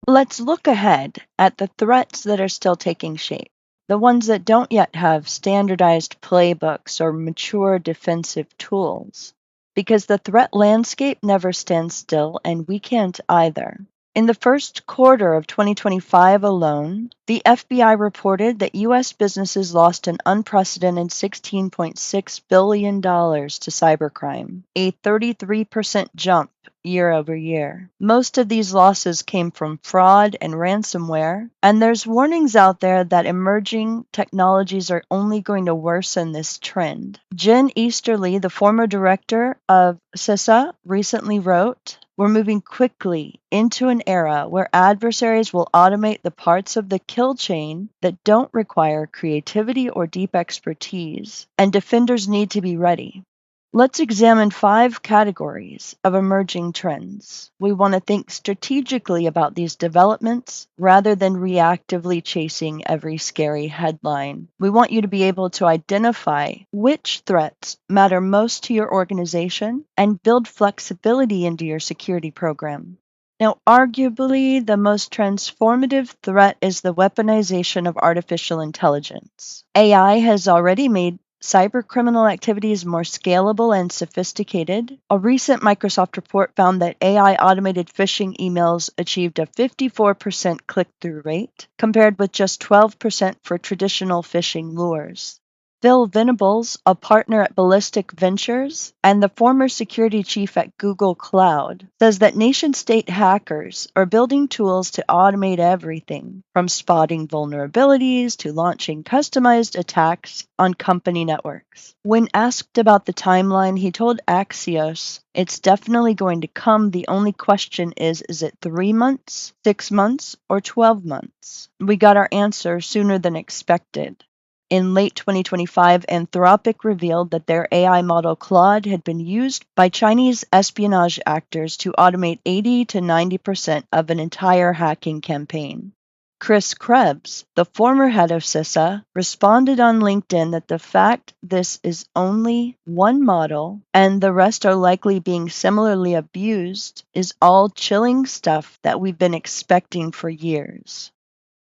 Let's look ahead at the threats that are still taking shape, the ones that don't yet have standardized playbooks or mature defensive tools. Because the threat landscape never stands still, and we can't either. In the first quarter of 2025 alone, the FBI reported that U.S. businesses lost an unprecedented $16.6 billion to cybercrime, a 33% jump year over year. Most of these losses came from fraud and ransomware, and there's warnings out there that emerging technologies are only going to worsen this trend. Jen Easterly, the former director of CISA, recently wrote, "We're moving quickly into an era where adversaries will automate the parts of the kill chain that don't require creativity or deep expertise, and defenders need to be ready." Let's examine 5 categories of emerging trends. We want to think strategically about these developments rather than reactively chasing every scary headline. We want you to be able to identify which threats matter most to your organization and build flexibility into your security program. Now, arguably, the most transformative threat is the weaponization of artificial intelligence. AI has already made cybercriminal activities more scalable and sophisticated. A recent Microsoft report found that AI automated phishing emails achieved a 54% click-through rate, compared with just 12% for traditional phishing lures. Phil Venables, a partner at Ballistic Ventures and the former security chief at Google Cloud, says that nation-state hackers are building tools to automate everything, from spotting vulnerabilities to launching customized attacks on company networks. When asked about the timeline, he told Axios, "It's definitely going to come. The only question is it 3 months, 6 months, or 12 months?" We got our answer sooner than expected. In late 2025, Anthropic revealed that their AI model Claude had been used by Chinese espionage actors to automate 80 to 90% of an entire hacking campaign. Chris Krebs, the former head of CISA, responded on LinkedIn that the fact this is only one model and the rest are likely being similarly abused is all chilling stuff that we've been expecting for years.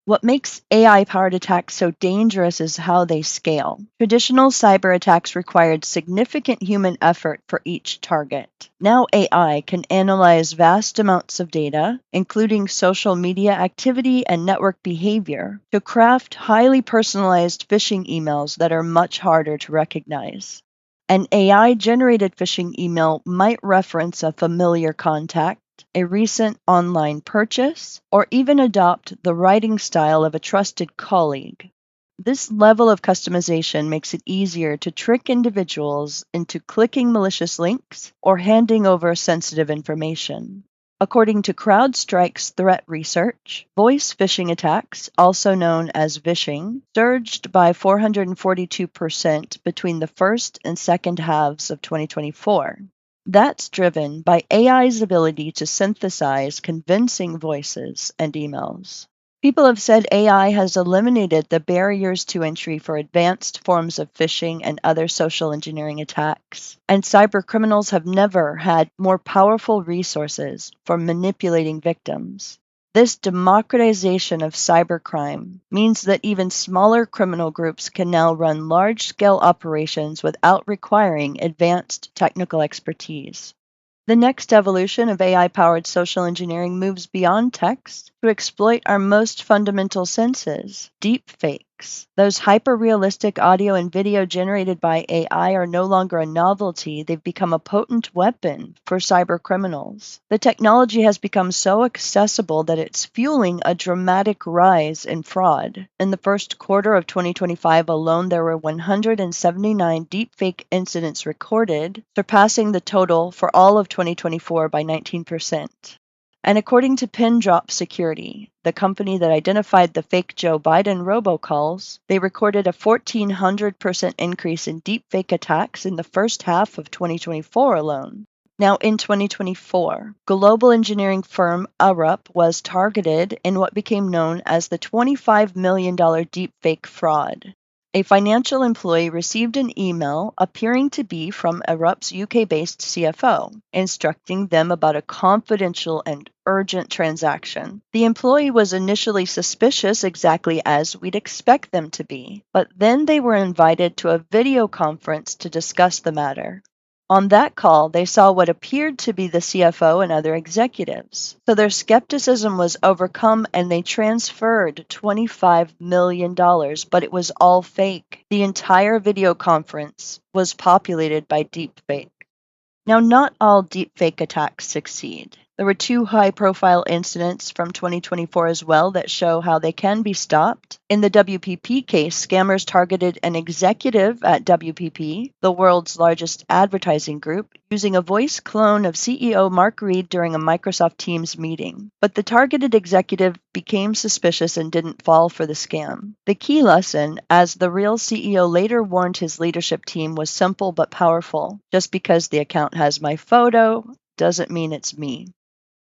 What makes AI-powered attacks so dangerous is how they scale. Traditional cyber attacks required significant human effort for each target. Now AI can analyze vast amounts of data, including social media activity and network behavior, to craft highly personalized phishing emails that are much harder to recognize. An AI-generated phishing email might reference a familiar contact, a recent online purchase, or even adopt the writing style of a trusted colleague. This level of customization makes it easier to trick individuals into clicking malicious links or handing over sensitive information. According to CrowdStrike's threat research, voice phishing attacks, also known as vishing, surged by 442% between the first and second halves of 2024. That's driven by AI's ability to synthesize convincing voices and emails. People have said AI has eliminated the barriers to entry for advanced forms of phishing and other social engineering attacks, and cybercriminals have never had more powerful resources for manipulating victims. This democratization of cybercrime means that even smaller criminal groups can now run large-scale operations without requiring advanced technical expertise. The next evolution of AI-powered social engineering moves beyond text to exploit our most fundamental senses, deepfakes. Those hyper-realistic audio and video generated by AI are no longer a novelty. They've become a potent weapon for cybercriminals. The technology has become so accessible that it's fueling a dramatic rise in fraud. In the first quarter of 2025 alone, there were 179 deepfake incidents recorded, surpassing the total for all of 2024 by 19%. And according to Pindrop Security, the company that identified the fake Joe Biden robocalls, they recorded a 1,400% increase in deepfake attacks in the first half of 2024 alone. Now, in 2024, global engineering firm Arup was targeted in what became known as the $25 million deepfake fraud. A financial employee received an email appearing to be from Erupt's UK-based CFO, instructing them about a confidential and urgent transaction. The employee was initially suspicious, exactly as we'd expect them to be, but then they were invited to a video conference to discuss the matter. On that call, they saw what appeared to be the CFO and other executives. So their skepticism was overcome and they transferred $25 million, but it was all fake. The entire video conference was populated by deepfake. Now, not all deepfake attacks succeed. There were 2 high-profile incidents from 2024 as well that show how they can be stopped. In the WPP case, scammers targeted an executive at WPP, the world's largest advertising group, using a voice clone of CEO Mark Reed during a Microsoft Teams meeting. But the targeted executive became suspicious and didn't fall for the scam. The key lesson, as the real CEO later warned his leadership team, was simple but powerful. Just because the account has my photo doesn't mean it's me.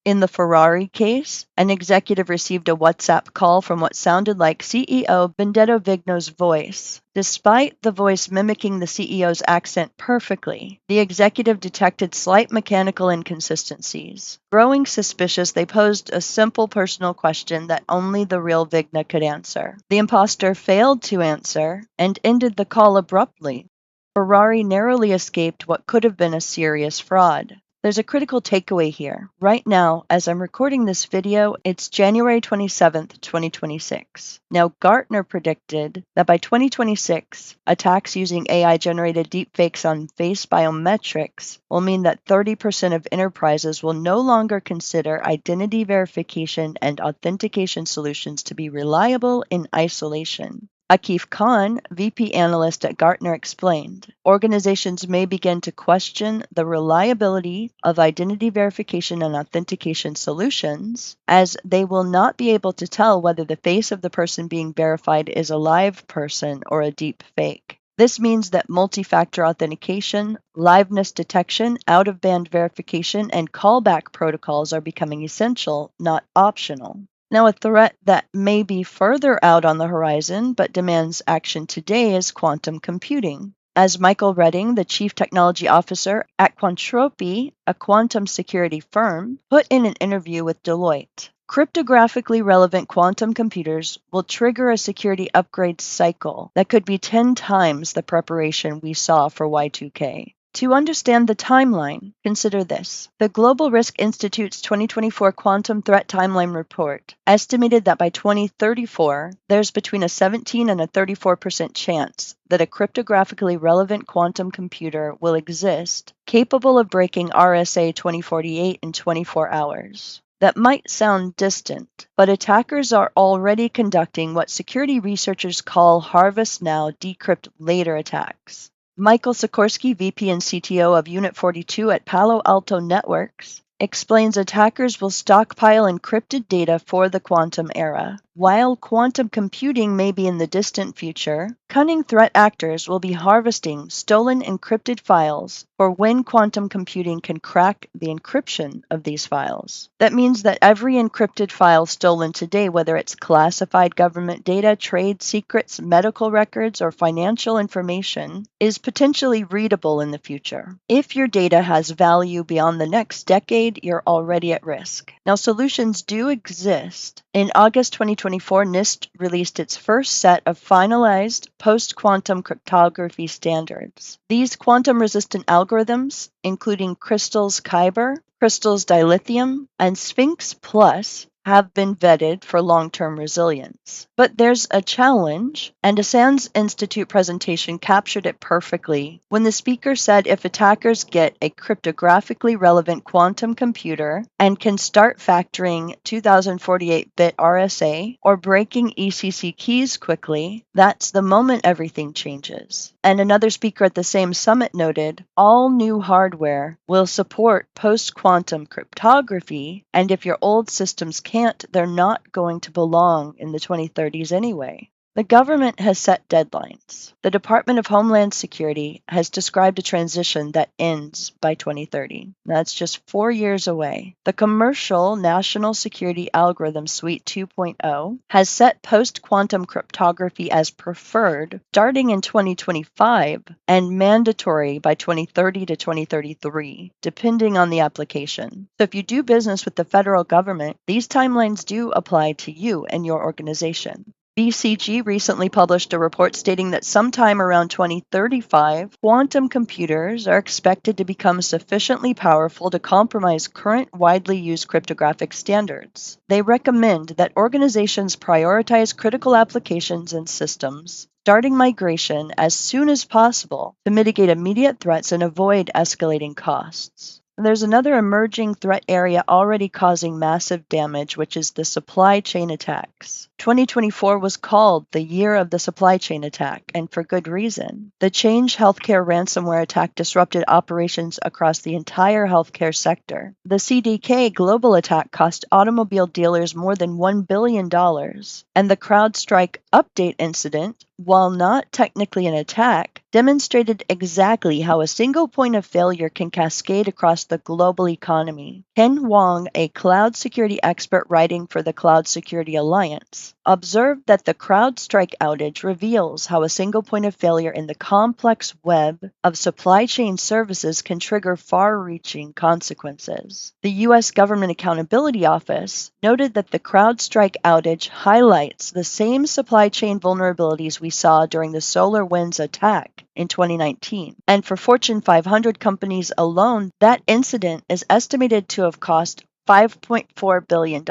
In the Ferrari case, an executive received a WhatsApp call from what sounded like CEO Benedetto Vigno's voice. Despite the voice mimicking the CEO's accent perfectly, the executive detected slight mechanical inconsistencies. Growing suspicious, they posed a simple personal question that only the real Vigna could answer. The imposter failed to answer and ended the call abruptly. Ferrari narrowly escaped what could have been a serious fraud. There's a critical takeaway here. Right now, as I'm recording this video, it's January 27th, 2026. Now, Gartner predicted that by 2026, attacks using AI-generated deepfakes on face biometrics will mean that 30% of enterprises will no longer consider identity verification and authentication solutions to be reliable in isolation. Akif Khan, VP analyst at Gartner, explained, organizations may begin to question the reliability of identity verification and authentication solutions, as they will not be able to tell whether the face of the person being verified is a live person or a deep fake. This means that multi-factor authentication, liveness detection, out-of-band verification, and callback protocols are becoming essential, not optional. Now, a threat that may be further out on the horizon but demands action today is quantum computing. As Michael Redding, the Chief Technology Officer at Quantropy, a quantum security firm, put in an interview with Deloitte, cryptographically relevant quantum computers will trigger a security upgrade cycle that could be 10 times the preparation we saw for Y2K. To understand the timeline, consider this. The Global Risk Institute's 2024 Quantum Threat Timeline Report estimated that by 2034, there's between a 17 and a 34% chance that a cryptographically relevant quantum computer will exist capable of breaking RSA 2048 in 24 hours. That might sound distant, but attackers are already conducting what security researchers call harvest now, decrypt later attacks. Michael Sikorsky, VP and CTO of Unit 42 at Palo Alto Networks, explains attackers will stockpile encrypted data for the quantum era. While quantum computing may be in the distant future, cunning threat actors will be harvesting stolen encrypted files for when quantum computing can crack the encryption of these files. That means that every encrypted file stolen today, whether it's classified government data, trade secrets, medical records, or financial information, is potentially readable in the future. If your data has value beyond the next decade, you're already at risk. Now, solutions do exist. In August 2024, NIST released its first set of finalized post-quantum cryptography standards. These quantum-resistant algorithms, including Crystal's Kyber, Crystal's dilithium, and Sphinx Plus, have been vetted for long-term resilience. But there's a challenge, and a SANS Institute presentation captured it perfectly when the speaker said if attackers get a cryptographically relevant quantum computer and can start factoring 2048-bit RSA or breaking ECC keys quickly, that's the moment everything changes. And another speaker at the same summit noted, all new hardware will support post-quantum cryptography, and if your old systems can't, they're not going to belong in the 2030s anyway. The government has set deadlines. The Department of Homeland Security has described a transition that ends by 2030. That's just 4 years away. The commercial National Security Algorithm Suite 2.0 has set post-quantum cryptography as preferred starting in 2025 and mandatory by 2030 to 2033, depending on the application. So if you do business with the federal government, these timelines do apply to you and your organization. BCG recently published a report stating that sometime around 2035, quantum computers are expected to become sufficiently powerful to compromise current widely used cryptographic standards. They recommend that organizations prioritize critical applications and systems, starting migration as soon as possible to mitigate immediate threats and avoid escalating costs. There's another emerging threat area already causing massive damage, which is the supply chain attacks. 2024 was called the year of the supply chain attack, and for good reason. The Change Healthcare ransomware attack disrupted operations across the entire healthcare sector. The CDK global attack cost automobile dealers more than $1 billion, and the CrowdStrike update incident, while not technically an attack, demonstrated exactly how a single point of failure can cascade across the global economy. Ken Wong, a cloud security expert writing for the Cloud Security Alliance, observed that the CrowdStrike outage reveals how a single point of failure in the complex web of supply chain services can trigger far-reaching consequences. The U.S. Government Accountability Office noted that the CrowdStrike outage highlights the same supply chain vulnerabilities we saw during the SolarWinds attack in 2019. And for Fortune 500 companies alone, that incident is estimated to have cost $5.4 billion.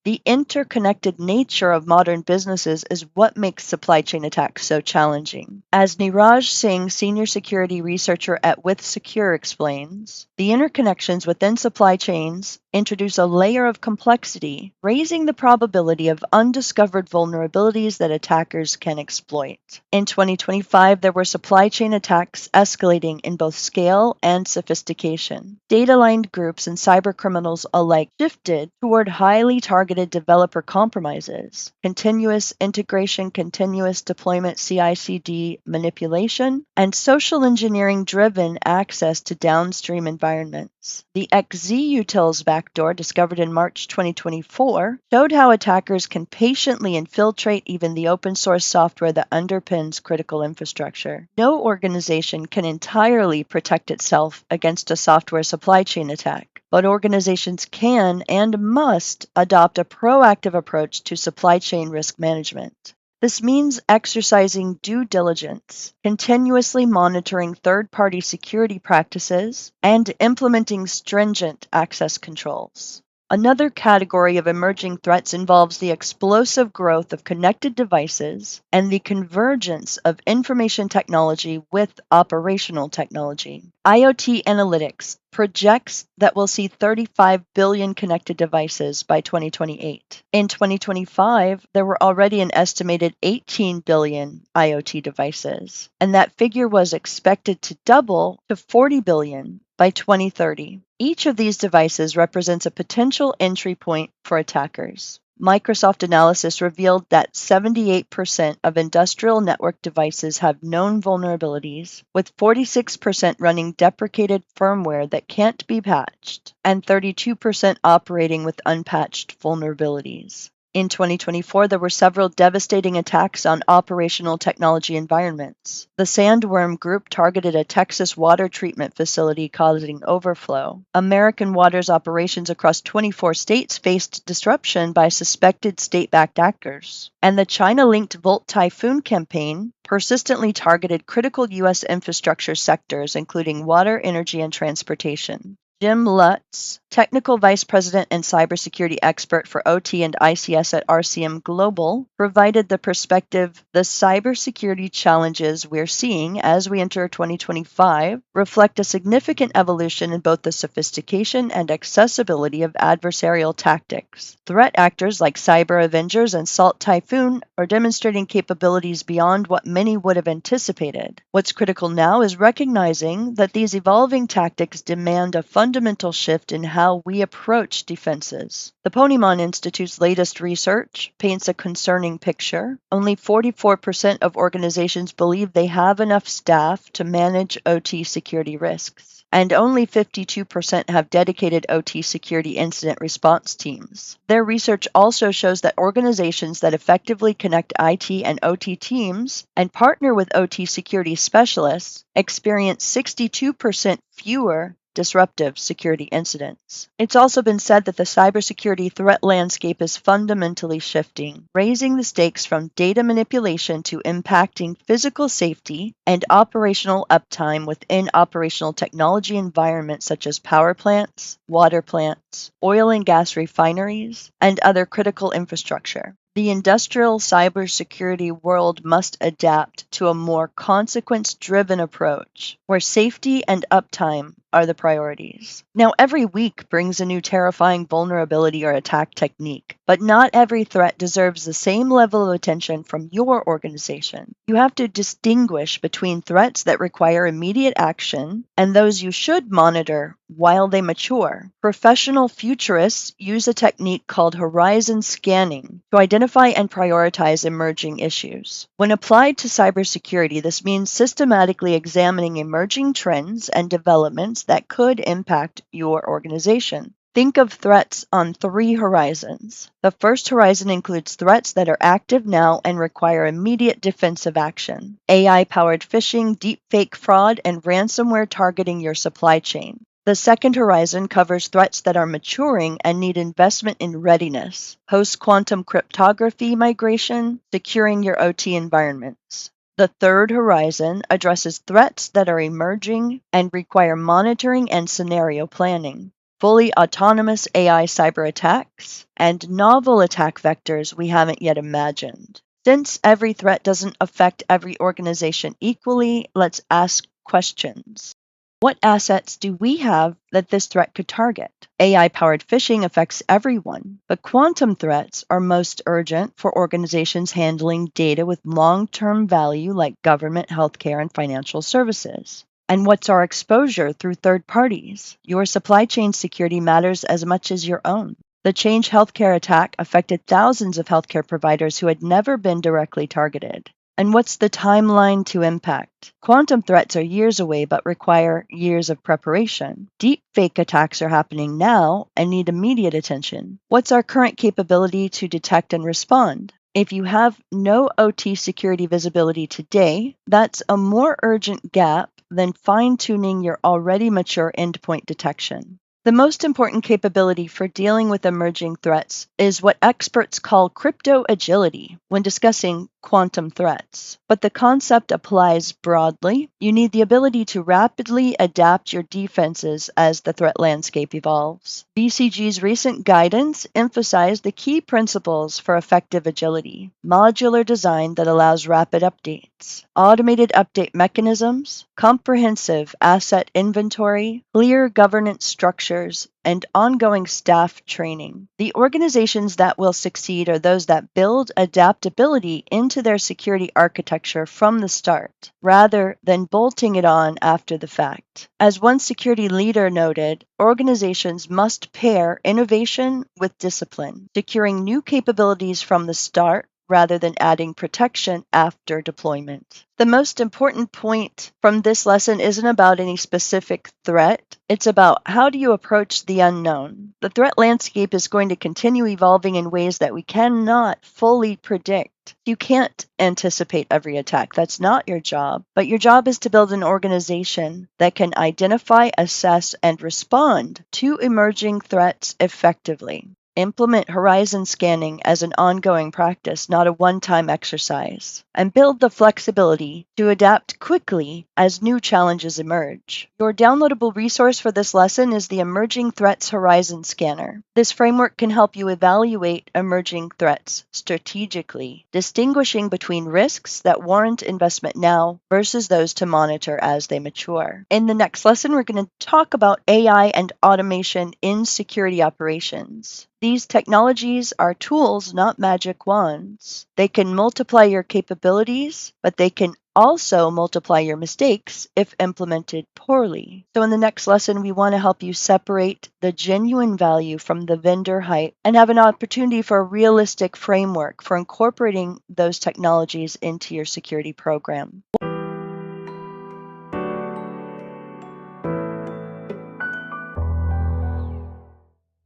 The interconnected nature of modern businesses is what makes supply chain attacks so challenging. As Niraj Singh, senior security researcher at WithSecure, explains, the interconnections within supply chains introduce a layer of complexity, raising the probability of undiscovered vulnerabilities that attackers can exploit. In 2025, there were supply chain attacks escalating in both scale and sophistication. Data-lined groups and cybercriminals alike shifted toward highly targeted developer compromises, continuous integration, continuous deployment CI/CD manipulation, and social engineering-driven access to downstream environments. The XZUtils backdoor, discovered in March 2024, showed how attackers can patiently infiltrate even the open-source software that underpins critical infrastructure. No organization can entirely protect itself against a software supply chain attack, but organizations can and must adopt a proactive approach to supply chain risk management. This means exercising due diligence, continuously monitoring third-party security practices, and implementing stringent access controls. Another category of emerging threats involves the explosive growth of connected devices and the convergence of information technology with operational technology. IoT Analytics projects that we'll see 35 billion connected devices by 2028. In 2025, there were already an estimated 18 billion IoT devices, and that figure was expected to double to 40 billion by 2030. Each of these devices represents a potential entry point for attackers. Microsoft analysis revealed that 78% of industrial network devices have known vulnerabilities, with 46% running deprecated firmware that can't be patched, and 32% operating with unpatched vulnerabilities. In 2024, there were several devastating attacks on operational technology environments. The Sandworm Group targeted a Texas water treatment facility, causing overflow. American Water's operations across 24 states faced disruption by suspected state-backed actors. And the China-linked Volt Typhoon campaign persistently targeted critical U.S. infrastructure sectors, including water, energy, and transportation. Jim Lutz, Technical Vice President and Cybersecurity Expert for OT and ICS at RCM Global, provided the perspective the cybersecurity challenges we're seeing as we enter 2025 reflect a significant evolution in both the sophistication and accessibility of adversarial tactics. Threat actors like Cyber Avengers and Salt Typhoon are demonstrating capabilities beyond what many would have anticipated. What's critical now is recognizing that these evolving tactics demand a fundamental shift in how we approach defenses. The Ponemon Institute's latest research paints a concerning picture. Only 44% of organizations believe they have enough staff to manage OT security risks, and only 52% have dedicated OT security incident response teams. Their research also shows that organizations that effectively connect IT and OT teams and partner with OT security specialists experience 62% fewer disruptive security incidents. It's also been said that the cybersecurity threat landscape is fundamentally shifting, raising the stakes from data manipulation to impacting physical safety and operational uptime within operational technology environments such as power plants, water plants, oil and gas refineries, and other critical infrastructure. The industrial cybersecurity world must adapt to a more consequence-driven approach, where safety and uptime are the priorities. Now, every week brings a new terrifying vulnerability or attack technique, but not every threat deserves the same level of attention from your organization. You have to distinguish between threats that require immediate action and those you should monitor while they mature. Professional futurists use a technique called horizon scanning to identify and prioritize emerging issues. When applied to cybersecurity, this means systematically examining emerging trends and developments that could impact your organization. Think of threats on 3 horizons. The first horizon includes threats that are active now and require immediate defensive action. AI-powered phishing, deepfake fraud, and ransomware targeting your supply chain. The second horizon covers threats that are maturing and need investment in readiness, post-quantum cryptography migration, securing your OT environments. The third horizon addresses threats that are emerging and require monitoring and scenario planning, fully autonomous AI cyber attacks, and novel attack vectors we haven't yet imagined. Since every threat doesn't affect every organization equally, let's ask questions. What assets do we have that this threat could target? AI-powered phishing affects everyone, but quantum threats are most urgent for organizations handling data with long-term value like government, healthcare, and financial services. And what's our exposure through third parties? Your supply chain security matters as much as your own. The Change Healthcare attack affected thousands of healthcare providers who had never been directly targeted. And what's the timeline to impact? Quantum threats are years away but require years of preparation. Deepfake attacks are happening now and need immediate attention. What's our current capability to detect and respond? If you have no OT security visibility today, that's a more urgent gap than fine-tuning your already mature endpoint detection. The most important capability for dealing with emerging threats is what experts call crypto agility when discussing quantum threats. But the concept applies broadly. You need the ability to rapidly adapt your defenses as the threat landscape evolves. BCG's recent guidance emphasized the key principles for effective agility: modular design that allows rapid updates, automated update mechanisms, comprehensive asset inventory, clear governance structures, and ongoing staff training. The organizations that will succeed are those that build adaptability into their security architecture from the start, rather than bolting it on after the fact. As one security leader noted, organizations must pair innovation with discipline, securing new capabilities from the start rather than adding protection after deployment. The most important point from this lesson isn't about any specific threat. It's about how do you approach the unknown. The threat landscape is going to continue evolving in ways that we cannot fully predict. You can't anticipate every attack. That's not your job. But your job is to build an organization that can identify, assess, and respond to emerging threats effectively. Implement horizon scanning as an ongoing practice, not a one-time exercise, and build the flexibility to adapt quickly as new challenges emerge. Your downloadable resource for this lesson is the Emerging Threats Horizon Scanner. This framework can help you evaluate emerging threats strategically, distinguishing between risks that warrant investment now versus those to monitor as they mature. In the next lesson, we're going to talk about AI and automation in security operations. These technologies are tools, not magic wands. They can multiply your capabilities, but they can also multiply your mistakes if implemented poorly. So in the next lesson, we want to help you separate the genuine value from the vendor hype and have an opportunity for a realistic framework for incorporating those technologies into your security program.